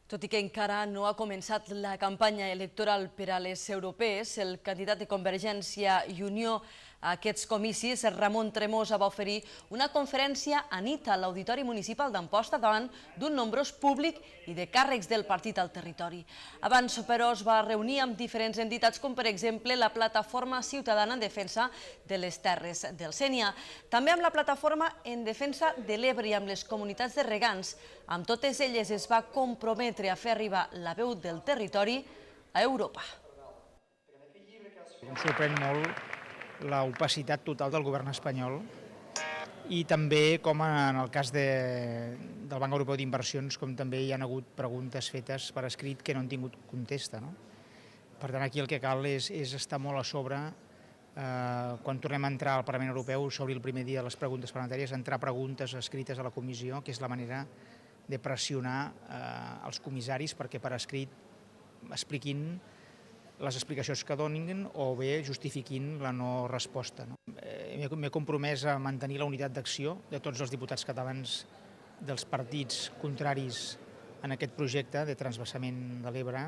Tot i que encara no ha començat la campanya electoral per a les europees, el candidat de Convergència i Unió a aquests comicis, Ramon Tremosa, va oferir una conferència a nit a l'Auditori Municipal d'Amposta davant d'un nombrós públic i de càrrecs del partit al territori. Abans, però, es va reunir amb diferents entitats, com per exemple la Plataforma Ciutadana en Defensa de les Terres del Sénia, també amb la Plataforma en Defensa de l'Ebre i amb les comunitats de regants. Amb totes elles es va comprometre a fer arribar la veu del territori a Europa. Em sorprèn molt l'opacitat total del govern espanyol i també, com en el cas del Banc Europeu d'Inversions, com també hi ha hagut preguntes fetes per escrit que no han tingut contesta. Per tant, aquí el que cal és estar molt a sobre. Quan tornem a entrar al Parlament Europeu, s'obri el primer dia de les preguntes parlamentàries, entrar preguntes escrites a la comissió, que és la manera de pressionar els comissaris perquè per escrit expliquin les explicacions que donin o bé justifiquin la no resposta. M'he compromès a mantenir la unitat d'acció de tots els diputats catalans dels partits contraris en aquest projecte de transvasament de l'Ebre,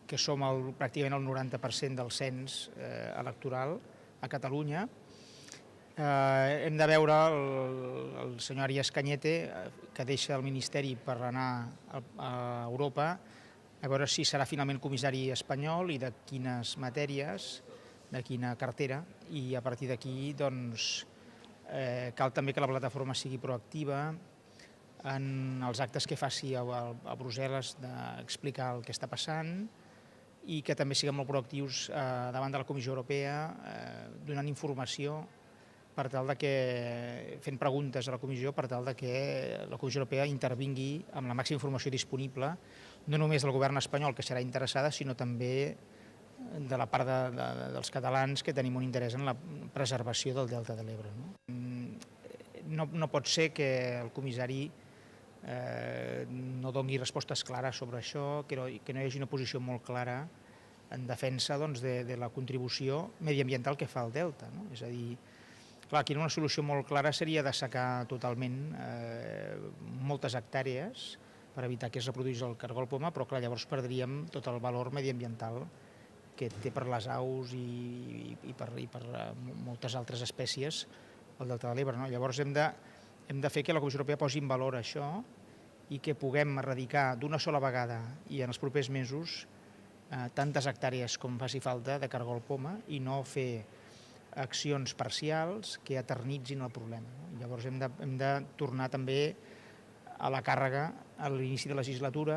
que som pràcticament el 90% del cens electoral a Catalunya. Hem de veure el senyor Arias Cañete, que deixa el Ministeri per anar a Europa, a veure si serà finalment comissari espanyol i de quines matèries, de quina cartera, i a partir d'aquí cal també que la plataforma sigui proactiva en els actes que faci a Brussel·les d'explicar el que està passant i que també siguem molt proactius davant de la Comissió Europea, donant informació per tal de que, fent preguntes a la Comissió, per tal de que la Comissió Europea intervingui amb la màxima informació disponible, no només del govern espanyol, que serà interessada, sinó també de la part dels catalans que tenim un interès en la preservació del Delta de l'Ebre. No pot ser que el comissari no doni respostes clares sobre això, que no hi hagi una posició molt clara en defensa de la contribució mediambiental que fa el Delta. És a dir, clar, aquí una solució molt clara seria dessecar totalment moltes hectàrees per evitar que es reproduís el cargol poma, però clar, llavors perdríem tot el valor mediambiental que té per les aus i per moltes altres espècies el Delta de l'Ebre. Llavors hem de fer que la Comissió Europea posi en valor això i que puguem erradicar d'una sola vegada i en els propers mesos tantes hectàrees com faci falta de cargol poma i no fer accions parcials que eternitzin el problema. Llavors hem de tornar també a la càrrega a l'inici de la legislatura